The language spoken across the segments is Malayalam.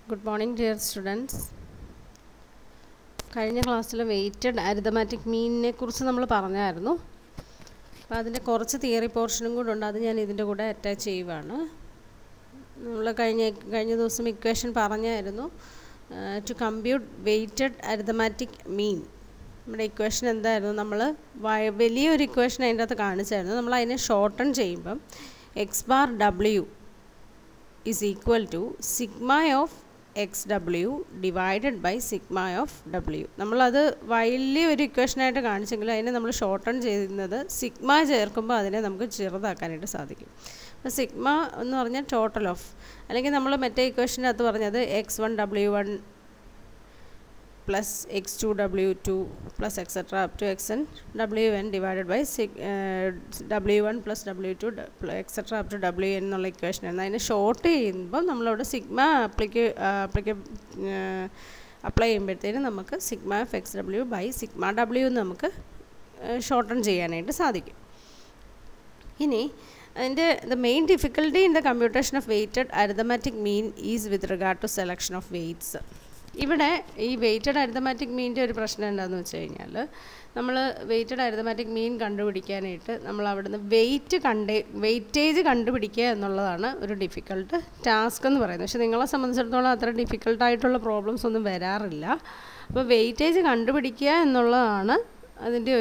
Good morning, dear students. കഴിഞ്ഞ ക്ലാസ്സിൽ വെയ്റ്റഡ് അരിതമാറ്റിക് മീനിനെ കുറിച്ച് നമ്മൾ പറഞ്ഞായിരുന്നു. അപ്പോൾ അതിൻ്റെ കുറച്ച് തിയറി പോർഷനും കൂടെ ഉണ്ട്, അത് ഞാൻ ഇതിൻ്റെ കൂടെ അറ്റാച്ച് ചെയ്യുവാണ്. നമ്മൾ കഴിഞ്ഞ ദിവസം ഇക്വേഷൻ പറഞ്ഞായിരുന്നു. ടു കമ്പ്യൂട്ട് വെയ്റ്റഡ് അരിതമാറ്റിക് മീൻ, നമ്മുടെ ഇക്വേഷൻ എന്തായിരുന്നു? നമ്മൾ വലിയൊരു ഇക്വേഷൻ അതിൻ്റെ അകത്ത് കാണിച്ചായിരുന്നു. നമ്മൾ അതിനെ ഷോർട്ടൺ ചെയ്യുമ്പം X bar W is equal to sigma of xw divided by sigma of w. നമ്മളത് വലിയൊരു ഇക്വേഷനായിട്ട് കാണിച്ചെങ്കിലും അതിനെ നമ്മൾ ഷോർട്ടൺ ചെയ്യുന്നത് സിഗ്മ ചേർക്കുമ്പോൾ അതിനെ നമുക്ക് ചെറുതാക്കാനായിട്ട് സാധിക്കും. അപ്പോൾ സിഗ്മ എന്ന് പറഞ്ഞാൽ ടോട്ടൽ ഓഫ്, അല്ലെങ്കിൽ നമ്മൾ മറ്റേ ഇക്വേഷൻ്റെ അകത്ത് പറഞ്ഞത് x1w1 plus x2w2 plus etc up to xn wn divided by w1 plus w2 etc up to wn എന്നുള്ള ഇക്വേഷനാണ്. അതിനെ ഷോർട്ട് ചെയ്യുമ്പോൾ നമ്മളവിടെ സിഗ്മ അപ്ലൈ ചെയ്യുമ്പോഴത്തേനും നമുക്ക് sigma of X W by sigma W എന്ന് നമുക്ക് ഷോർട്ടൺ ചെയ്യാനായിട്ട് സാധിക്കും. ഇനി അതിൻ്റെ the main difficulty in the computation of weighted arithmetic mean is with regard to selection of weights. ഇവിടെ ഈ വെയ്റ്റഡ് അരിതമാറ്റിക് മീനിൻ്റെ ഒരു പ്രശ്നം എന്താണെന്ന് വെച്ച് കഴിഞ്ഞാൽ, നമ്മൾ വെയ്റ്റഡ് അരിതമാറ്റിക് മീൻ കണ്ടുപിടിക്കാനായിട്ട് നമ്മൾ അവിടുന്ന് വെയ്റ്റേജ് കണ്ടുപിടിക്കുക എന്നുള്ളതാണ് ഒരു ഡിഫിക്കൾട്ട് ടാസ്ക് എന്ന് പറയുന്നത്. പക്ഷേ നിങ്ങളെ സംബന്ധിച്ചിടത്തോളം അത്ര ഡിഫിക്കൽട്ടായിട്ടുള്ള പ്രോബ്ലംസ് ഒന്നും വരാറില്ല. അപ്പോൾ വെയ്റ്റേജ് കണ്ടുപിടിക്കുക എന്നുള്ളതാണ് അതിൻ്റെ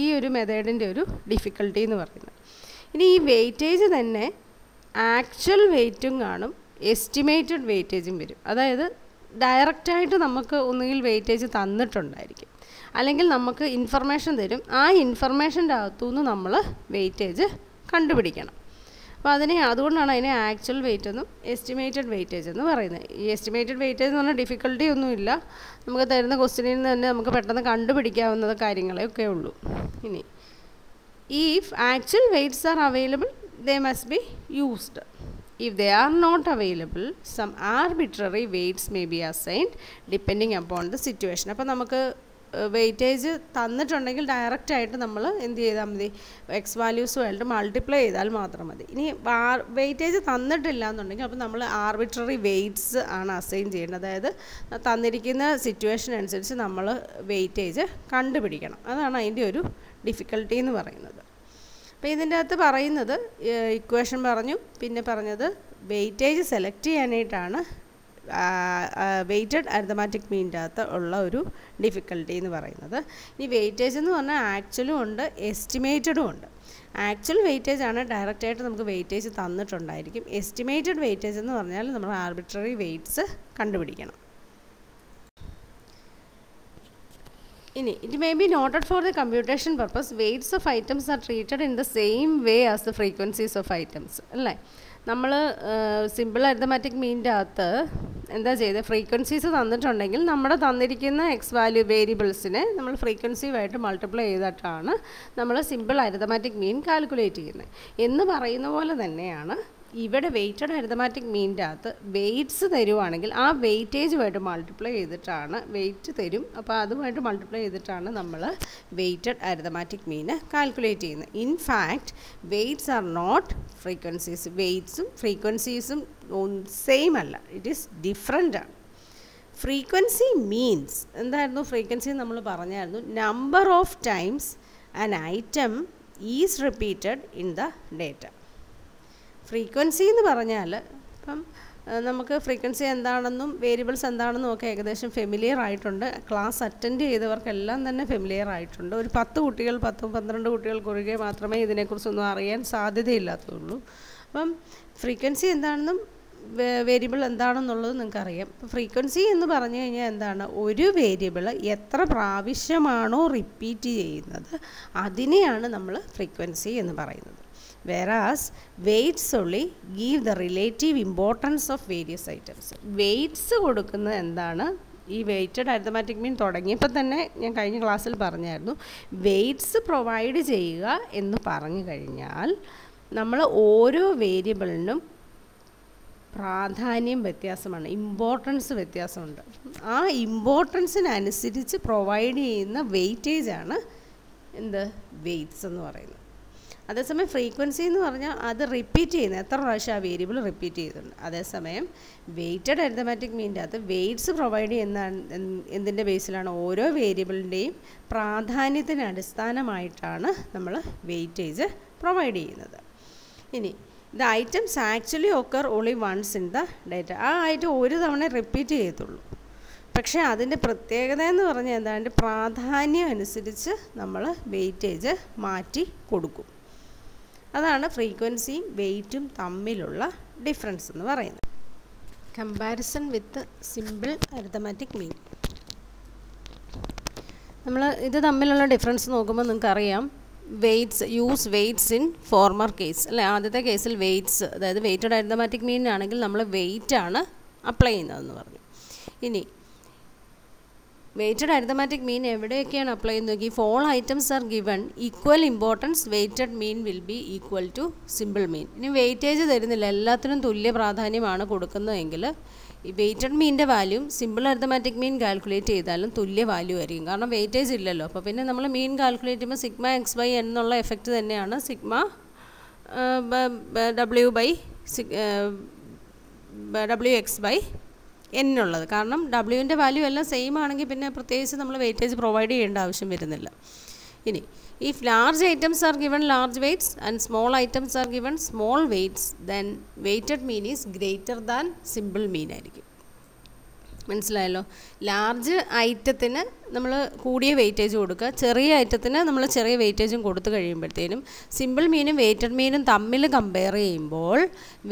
ഈ ഒരു മെത്തേഡിൻ്റെ ഒരു ഡിഫിക്കൽട്ടി എന്ന് പറയുന്നത്. ഇനി ഈ വെയ്റ്റേജ് തന്നെ ആക്ച്വൽ വെയ്റ്റും കാണും, എസ്റ്റിമേറ്റഡ് വെയ്റ്റേജും വരും. അതായത് ഡയറക്റ്റായിട്ട് നമുക്ക് ഒന്നുകിൽ വെയ്റ്റേജ് തന്നിട്ടുണ്ടായിരിക്കും, അല്ലെങ്കിൽ നമുക്ക് ഇൻഫർമേഷൻ തരും. ആ ഇൻഫർമേഷൻ്റെ അകത്തുനിന്ന് നമ്മൾ വെയ്റ്റേജ് കണ്ടുപിടിക്കണം. അപ്പോൾ അതുകൊണ്ടാണ് അതിനെ ആക്ച്വൽ വെയ്റ്റ് എന്നും എസ്റ്റിമേറ്റഡ് വെയ്റ്റേജ് എന്ന് പറയുന്നത്. ഈ എസ്റ്റിമേറ്റഡ് വെയ്റ്റേജ് എന്ന് പറഞ്ഞാൽ ഡിഫിക്കൽട്ടി ഒന്നുമില്ല, നമുക്ക് തരുന്ന ക്വസ്റ്റ്യനിൽ നിന്ന് തന്നെ നമുക്ക് പെട്ടെന്ന് കണ്ടുപിടിക്കാവുന്ന കാര്യങ്ങളൊക്കെ ഉള്ളൂ. ഇനി if actual weights are available, they must be used. If they are not available, some arbitrary weights may be assigned depending upon the situation. അപ്പോൾ നമുക്ക് വെയ്റ്റേജ് തന്നിട്ടുണ്ടെങ്കിൽ ഡയറക്റ്റായിട്ട് നമ്മൾ എന്ത് ചെയ്താൽ മതി? എക്സ് വാല്യൂസുമായിട്ട് മൾട്ടിപ്ലൈ ചെയ്താൽ മാത്രം മതി. ഇനി വെയ്റ്റേജ് തന്നിട്ടില്ല എന്നുണ്ടെങ്കിൽ അപ്പോൾ നമ്മൾ ആർബിട്രറി വെയ്റ്റ്സ് ആണ് അസൈൻ ചെയ്യേണ്ടത്. അതായത് തന്നിരിക്കുന്ന സിറ്റുവേഷൻ അനുസരിച്ച് നമ്മൾ വെയ്റ്റേജ് കണ്ടുപിടിക്കണം. അതാണ് അതിൻ്റെ ഒരു ഡിഫിക്കൽട്ടി എന്ന് പറയുന്നത്. അപ്പോൾ ഇതിൻ്റെ അകത്ത് പറയുന്നത് ഇക്വേഷൻ പറഞ്ഞു, പിന്നെ പറഞ്ഞത് വെയ്റ്റേജ് സെലക്ട് ചെയ്യാനായിട്ടാണ് വെയ്റ്റഡ് അരിതമാറ്റിക് മീനിൻ്റെ അകത്ത് ഉള്ള ഒരു ഡിഫിക്കൽട്ടി എന്ന് പറയുന്നത്. ഇനി വെയ്റ്റേജ് എന്ന് പറഞ്ഞാൽ ആക്ച്വലും ഉണ്ട്, എസ്റ്റിമേറ്റഡും ഉണ്ട്. ആക്ച്വൽ വെയ്റ്റേജ് ആണ് ഡയറക്റ്റായിട്ട് നമുക്ക് വെയ്റ്റേജ് തന്നിട്ടുണ്ടായിരിക്കും. എസ്റ്റിമേറ്റഡ് വെയ്റ്റേജ് എന്ന് പറഞ്ഞാൽ നമ്മൾ ആർബിട്രറി വെയ്റ്റ്സ് കണ്ടുപിടിക്കണം. ഇനി it may be noted for the computation purpose weights of items are treated in the same way as the frequencies of items. അല്ലേ, നമ്മൾ സിമ്പിൾ അരിതമാറ്റിക് മീനിൻ്റെ അകത്ത് എന്താ ചെയ്തത്? ഫ്രീക്വൻസീസ് തന്നിട്ടുണ്ടെങ്കിൽ നമ്മുടെ തന്നിരിക്കുന്ന എക്സ് വാല്യൂ വേരിയബിൾസിനെ നമ്മൾ ഫ്രീക്വൻസിയുമായിട്ട് മൾട്ടിപ്ലൈ ചെയ്തിട്ടാണ് നമ്മൾ സിമ്പിൾ അരിതമാറ്റിക് മീൻ കാൽക്കുലേറ്റ് ചെയ്യുന്നത് എന്ന് പറയുന്ന പോലെ തന്നെയാണ് ഇവിടെ വെയ്റ്റഡ് അരിതമാറ്റിക് മീനിൻ്റെ അകത്ത് വെയ്റ്റ്സ് തരുവാണെങ്കിൽ ആ വെയ്റ്റേജുമായിട്ട് മൾട്ടിപ്ലൈ ചെയ്തിട്ടാണ് വെയ്റ്റ് തരും. അപ്പോൾ അതുമായിട്ട് മൾട്ടിപ്ലൈ ചെയ്തിട്ടാണ് നമ്മൾ വെയ്റ്റഡ് അരിതമാറ്റിക് മീൻ കാൽക്കുലേറ്റ് ചെയ്യുന്നത്. In fact weights are not frequencies. വെയ്റ്റ്സും ഫ്രീക്വൻസീസും സെയിം അല്ല, ഇറ്റ് ഈസ് ഡിഫറെൻ്റ് ആണ്. ഫ്രീക്വൻസി മീൻസ് എന്തായിരുന്നു? ഫ്രീക്വൻസി നമ്മൾ പറഞ്ഞായിരുന്നു number of times an item is repeated in the data. Frequency എന്ന് പറഞ്ഞാൽ ഇപ്പം നമുക്ക് ഫ്രീക്വൻസി എന്താണെന്നും വേരിയബിൾസ് എന്താണെന്നും ഒക്കെ ഏകദേശം ഫെമിലിയർ ആയിട്ടുണ്ട്. ക്ലാസ് അറ്റൻഡ് ചെയ്തവർക്കെല്ലാം തന്നെ ഫെമിലിയർ ആയിട്ടുണ്ട്. ഒരു 10 കുട്ടികൾ 10-12 കുട്ടികൾക്കൊഴികെ മാത്രമേ ഇതിനെക്കുറിച്ചൊന്നും അറിയാൻ സാധ്യതയില്ലാത്തതുള്ളൂ. അപ്പം ഫ്രീക്വൻസി എന്താണെന്നും വേരിയബിൾ എന്താണെന്നുള്ളത് നിങ്ങൾക്കറിയാം. അപ്പോൾ ഫ്രീക്വൻസി എന്ന് പറഞ്ഞു കഴിഞ്ഞാൽ എന്താണ്? ഒരു വേരിയബിൾ എത്ര പ്രാവശ്യമാണോ റിപ്പീറ്റ് ചെയ്യുന്നത് അതിനെയാണ് നമ്മൾ ഫ്രീക്വൻസി എന്ന് പറയുന്നത്. Whereas weights only give the relative importance of various items. Weights കൊടുക്കുന്നത് എന്താണ്? ഈ വെയ്റ്റഡ് അരിതമാറ്റിക് മീൻ തുടങ്ങിയപ്പോൾ തന്നെ ഞാൻ കഴിഞ്ഞ ക്ലാസ്സിൽ പറഞ്ഞായിരുന്നു, വെയ്റ്റ്സ് പ്രൊവൈഡ് ചെയ്യുക എന്ന് പറഞ്ഞു കഴിഞ്ഞാൽ നമ്മൾ ഓരോ വേരിയബിളിനും പ്രാധാന്യം വ്യത്യാസമാണ്, ഇമ്പോർട്ടൻസ് വ്യത്യാസമുണ്ട്. ആ ഇമ്പോർട്ടൻസിനനുസരിച്ച് പ്രൊവൈഡ് ചെയ്യുന്ന വെയ്റ്റേജാണ് എന്ത്? വെയ്റ്റ്സ് എന്ന് പറയുന്നത്. അതേസമയം ഫ്രീക്വൻസി എന്ന് പറഞ്ഞാൽ അത് റിപ്പീറ്റ് ചെയ്യുന്നത്, എത്ര പ്രാവശ്യം ആ വേരിയബിൾ റിപ്പീറ്റ് ചെയ്തിട്ടുണ്ട്. അതേസമയം വെയ്റ്റഡ് അരിത്തമാറ്റിക് മീനിൻ്റെ അകത്ത് വെയ്റ്റ്സ് പ്രൊവൈഡ് ചെയ്യുന്ന എന്തിൻ്റെ ബേസിലാണ്? ഓരോ വേരിയബിളിൻ്റെയും പ്രാധാന്യത്തിന് അടിസ്ഥാനമായിട്ടാണ് നമ്മൾ വെയ്റ്റേജ് പ്രൊവൈഡ് ചെയ്യുന്നത്. ഇനി the items actually occur only once in the data. ആ ഐറ്റം ഒരു തവണ റിപ്പീറ്റ് ചെയ്യത്തുള്ളൂ. പക്ഷേ അതിൻ്റെ പ്രത്യേകത എന്ന് പറഞ്ഞാൽ എന്താ? അതിൻ്റെ പ്രാധാന്യം അനുസരിച്ച് നമ്മൾ വെയ്റ്റേജ് മാറ്റി കൊടുക്കും. അതാണ് ഫ്രീക്വൻസിയും വെയ്റ്റും തമ്മിലുള്ള ഡിഫറൻസ് എന്ന് പറയുന്നത്. കമ്പാരിസൺ വിത്ത് സിമ്പിൾ അരിത്തമാറ്റിക് മീൻ. നമ്മൾ ഇത് തമ്മിലുള്ള ഡിഫറൻസ് നോക്കുമ്പോൾ നിങ്ങൾക്കറിയാം, weights use weights in former case അല്ലേ. ആദ്യത്തെ കേസിൽ വെയ്റ്റ്സ്, അതായത് വെയ്റ്റഡ് അരിത്തമാറ്റിക് മീൻ ആണെങ്കിൽ നമ്മൾ വെയ്റ്റാണ് അപ്ലൈ ചെയ്യുന്നതെന്ന് പറഞ്ഞു. ഇനി വെയ്റ്റഡ് അരിത്തമാറ്റിക് മീൻ എവിടെയൊക്കെയാണ് അപ്ലൈ ചെയ്യുന്നത് നോക്കി. If all items are given equal importance weighted mean will be equal to simple mean. ഇനി വെയ്റ്റേജ് തരുന്നില്ല, എല്ലാത്തിനും തുല്യ പ്രാധാന്യമാണ് കൊടുക്കുന്നതെങ്കിൽ ഈ വെയ്റ്റഡ് മീനിൻ്റെ വാല്യൂ സിമ്പിൾ അരിത്തമാറ്റിക് മീൻ കാൽക്കുലേറ്റ് ചെയ്താലും തുല്യ വാല്യൂ ആയിരിക്കും. കാരണം വെയ്റ്റേജ് ഇല്ലല്ലോ. അപ്പോൾ പിന്നെ നമ്മൾ മീൻ കാൽക്കുലേറ്റ് ചെയ്യുമ്പോൾ സിഗ്മ എക്സ് ബൈ എന്നുള്ള എഫക്റ്റ് തന്നെയാണ് സിഗ്മ ഡബ്ല്യു എക്സ് ബൈ എന്നുള്ളത്. കാരണം ഡബ്ല്യുവിൻ്റെ വാല്യൂ എല്ലാം സെയിം ആണെങ്കിൽ പിന്നെ പ്രത്യേകിച്ച് നമ്മൾ വെയ്റ്റേജ് പ്രൊവൈഡ് ചെയ്യേണ്ട ആവശ്യം വരുന്നില്ല. ഇനി if large items are given large weights and small items are given small weights then weighted mean is greater than simple mean ആയിരിക്കും. മനസ്സിലായല്ലോ? ലാർജ് ഐറ്റത്തിന് നമ്മൾ കൂടിയ വെയ്റ്റേജ് കൊടുക്കുക, ചെറിയ ഐറ്റത്തിന് നമ്മൾ ചെറിയ വെയ്റ്റേജും കൊടുത്തു കഴിയുമ്പോഴത്തേനും സിമ്പിൾ മീനും വെയ്റ്റഡ് മീനും തമ്മിൽ കമ്പയർ ചെയ്യുമ്പോൾ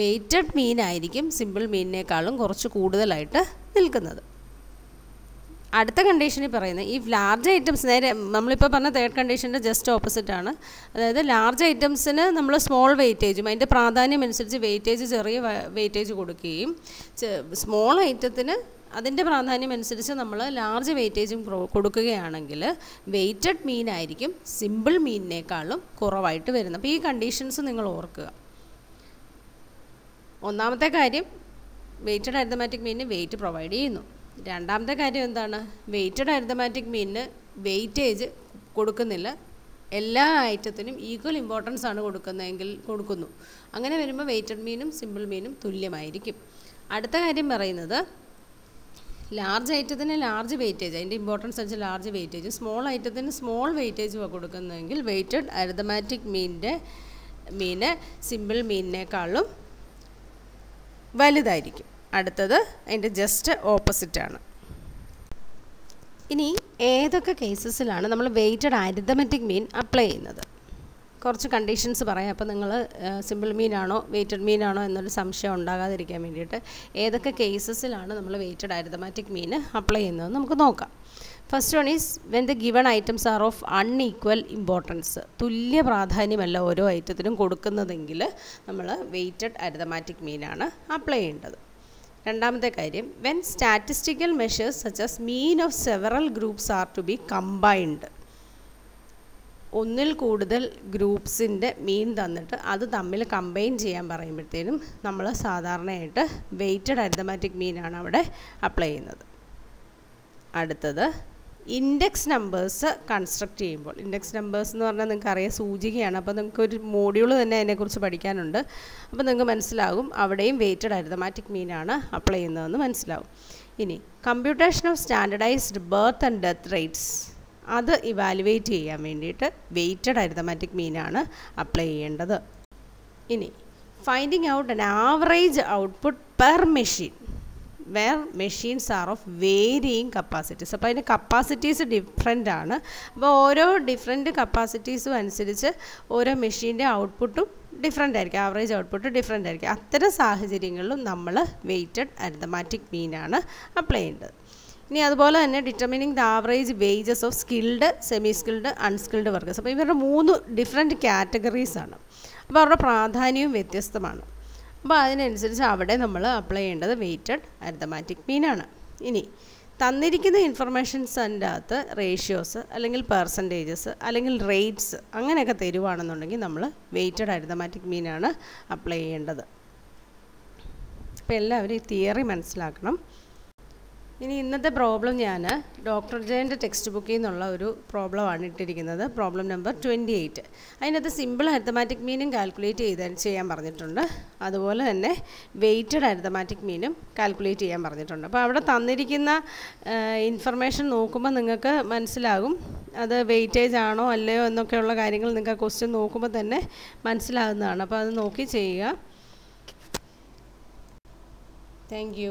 വെയ്റ്റഡ് മീനായിരിക്കും സിമ്പിൾ മീനിനേക്കാളും കുറച്ച് കൂടുതലായിട്ട് നിൽക്കുന്നത്. അടുത്ത കണ്ടീഷനിൽ പറയുന്നത് ഈ ലാർജ് ഐറ്റംസ്, നേരെ നമ്മളിപ്പോൾ പറഞ്ഞ തേർഡ് കണ്ടീഷൻ്റെ ജസ്റ്റ് ഓപ്പോസിറ്റാണ്. അതായത് ലാർജ് ഐറ്റംസിന് നമ്മൾ സ്മോൾ വെയ്റ്റേജും അതിൻ്റെ പ്രാധാന്യം അനുസരിച്ച് വെയ്റ്റേജ് ചെറിയ വെയ്റ്റേജ് കൊടുക്കുകയും സ്മോൾ ഐറ്റത്തിന് അതിൻ്റെ പ്രാധാന്യം അനുസരിച്ച് നമ്മൾ ലാർജ് വെയ്റ്റേജും കൊടുക്കുകയാണെങ്കിൽ വെയ്റ്റഡ് മീനായിരിക്കും സിമ്പിൾ മീനിനേക്കാളും കുറവായിട്ട് വരുന്നത്. അപ്പോൾ ഈ കണ്ടീഷൻസ് നിങ്ങൾ ഓർക്കുക. ഒന്നാമത്തെ കാര്യം, വെയ്റ്റഡ് അരിത്തമാറ്റിക് മീനിന് വെയ്റ്റ് പ്രൊവൈഡ് ചെയ്യുന്നു. രണ്ടാമത്തെ കാര്യം എന്താണ്? വെയ്റ്റഡ് അരിത്തമാറ്റിക് മീനിന് വെയ്റ്റേജ് കൊടുക്കുന്നില്ല, എല്ലാ ഐറ്റത്തിനും ഈക്വൽ ഇമ്പോർട്ടൻസ് ആണ് കൊടുക്കുന്നതെങ്കിൽ കൊടുക്കുന്നു. അങ്ങനെ വരുമ്പോൾ വെയ്റ്റഡ് മീനും സിമ്പിൾ മീനും തുല്യമായിരിക്കും. അടുത്ത കാര്യം പറയുന്നത്, ലാർജ് ഐറ്റത്തിന് ലാർജ് വെയ്റ്റേജ്, അതിൻ്റെ ഇമ്പോർട്ടൻസ് വെച്ച് ലാർജ് വെയ്റ്റേജ്, സ്മോൾ ഐറ്റത്തിന് സ്മോൾ വെയ്റ്റേജ് കൊടുക്കുന്നതെങ്കിൽ വെയ്റ്റഡ് അരിത്തമാറ്റിക് മീന് സിമ്പിൾ മീനിനേക്കാളും വലുതായിരിക്കും. അടുത്തത് അതിൻ്റെ ജസ്റ്റ് ഓപ്പോസിറ്റാണ്. ഇനി ഏതൊക്കെ കേസസിലാണ് നമ്മൾ വെയ്റ്റഡ് അരിത്തമാറ്റിക് മീൻ അപ്ലൈ ചെയ്യുന്നത്? കുറച്ച് കണ്ടീഷൻസ് പറയാം. അപ്പോൾ നിങ്ങൾ സിമ്പിൾ മീനാണോ വെയ്റ്റഡ് മീനാണോ എന്നൊരു സംശയം ഉണ്ടാകാതിരിക്കാൻ വേണ്ടിയിട്ട് ഏതൊക്കെ കേസസിലാണ് നമ്മൾ വെയ്റ്റഡ് അരിത്തമാറ്റിക് മീൻ അപ്ലൈ ചെയ്യുന്നതെന്ന് നമുക്ക് നോക്കാം. First one is when the given items are of unequal importance. തുല്യ പ്രാധാന്യമല്ല ഓരോ ഐറ്റത്തിനും കൊടുക്കുന്നതെങ്കിൽ നമ്മൾ വെയ്റ്റഡ് അരിത്തമാറ്റിക് മീനാണ് അപ്ലൈ ചെയ്യേണ്ടത്. രണ്ടാമത്തെ കാര്യം, when statistical measures such as mean of several groups are to be combined. ഒന്നിൽ കൂടുതൽ ഗ്രൂപ്പ്സിൻ്റെ മീൻ തന്നിട്ട് അത് തമ്മിൽ കമ്പൈൻ ചെയ്യാൻ പറയുമ്പോഴത്തേനും നമ്മൾ സാധാരണയായിട്ട് വെയ്റ്റഡ് അരിത്തമാറ്റിക് മീനാണ് അവിടെ അപ്ലൈ ചെയ്യുന്നത്. അടുത്തത്, ഇൻഡെക്സ് നമ്പേഴ്സ് കൺസ്ട്രക്റ്റ് ചെയ്യുമ്പോൾ. ഇൻഡെക്സ് നമ്പേഴ്സ് എന്ന് പറഞ്ഞാൽ നിങ്ങൾക്ക് അറിയാം, സൂചികയാണ്. അപ്പോൾ നിങ്ങൾക്കൊരു മോഡ്യൂൾ തന്നെ അതിനെക്കുറിച്ച് പഠിക്കാനുണ്ട്. അപ്പോൾ നിങ്ങൾക്ക് മനസ്സിലാകും അവിടെയും വെയ്റ്റഡ് അരിത്തമാറ്റിക് മീനാണ് അപ്ലൈ ചെയ്യുന്നതെന്ന് മനസ്സിലാവും. ഇനി computation of standardised birth and death rates, അത് ഇവാലുവേറ്റ് ചെയ്യാൻ വേണ്ടിയിട്ട് വെയ്റ്റഡ് അരിത്തമാറ്റിക് മീനാണ് അപ്ലൈ ചെയ്യേണ്ടത്. ഇനി finding out an average output per machine where machines are of varying capacities. അപ്പോൾ അതിൻ്റെ കപ്പാസിറ്റീസ് ഡിഫറെൻ്റ് ആണ്. അപ്പോൾ ഓരോ ഡിഫറെൻറ്റ് കപ്പാസിറ്റീസും അനുസരിച്ച് ഓരോ മെഷീൻ്റെ ഔട്ട്പുട്ടും ഡിഫറെൻ്റ് ആയിരിക്കും, ആവറേജ് ഔട്ട്പുട്ട് ഡിഫറെൻ്റ് ആയിരിക്കും. അത്തരം സാഹചര്യങ്ങളിലും നമ്മൾ വെയ്റ്റഡ് അരിത്തമാറ്റിക് മീനാണ് അപ്ലൈ ചെയ്യേണ്ടത്. ഇനി അതുപോലെ തന്നെ determining the average wages of skilled, semi skilled, unskilled workers. അപ്പോൾ ഇവരുടെ 3 ഡിഫറെൻറ്റ് കാറ്റഗറീസാണ്. അപ്പോൾ അവരുടെ പ്രാധാന്യവും വ്യത്യസ്തമാണ്. അപ്പോൾ അതിനനുസരിച്ച് അവിടെ നമ്മൾ അപ്ലൈ ചെയ്യേണ്ടത് വെയ്റ്റഡ് അരിത്തമാറ്റിക് മീനാണ്. ഇനി തന്നിരിക്കുന്ന ഇൻഫർമേഷൻസിൻ്റെ അകത്ത് റേഷ്യോസ് അല്ലെങ്കിൽ പെർസെൻറ്റേജസ് അല്ലെങ്കിൽ റേറ്റ്സ് അങ്ങനെയൊക്കെ തരുവാണെന്നുണ്ടെങ്കിൽ നമ്മൾ വെയ്റ്റഡ് അരിത്തമാറ്റിക് മീനാണ് അപ്ലൈ ചെയ്യേണ്ടത്. അപ്പോൾ എല്ലാവരും ഈ തിയറി മനസ്സിലാക്കണം. ഇനി ഇന്നത്തെ പ്രോബ്ലം ഞാൻ ഡോക്ടർ ജയൻ്റെ ടെക്സ്റ്റ് ബുക്കിൽ നിന്നുള്ള ഒരു പ്രോബ്ലമാണ് ഇട്ടിരിക്കുന്നത്. Problem number 28. അതിനകത്ത് സിമ്പിൾ അരിത്തമാറ്റിക് മീനും കാൽക്കുലേറ്റ് ചെയ്യാൻ പറഞ്ഞിട്ടുണ്ട്. അതുപോലെ തന്നെ വെയ്റ്റഡ് അരിത്തമാറ്റിക് മീനും കാൽക്കുലേറ്റ് ചെയ്യാൻ പറഞ്ഞിട്ടുണ്ട്. അപ്പോൾ അവിടെ തന്നിരിക്കുന്ന ഇൻഫർമേഷൻ നോക്കുമ്പോൾ നിങ്ങൾക്ക് മനസ്സിലാകും അത് വെയിറ്റേജ് ആണോ അല്ലയോ എന്നൊക്കെയുള്ള കാര്യങ്ങൾ നിങ്ങൾക്ക് ക്വസ്റ്റ്യൻ നോക്കുമ്പോൾ തന്നെ മനസ്സിലാകുന്നതാണ്. അപ്പോൾ അത് നോക്കി ചെയ്യുക. Thank you.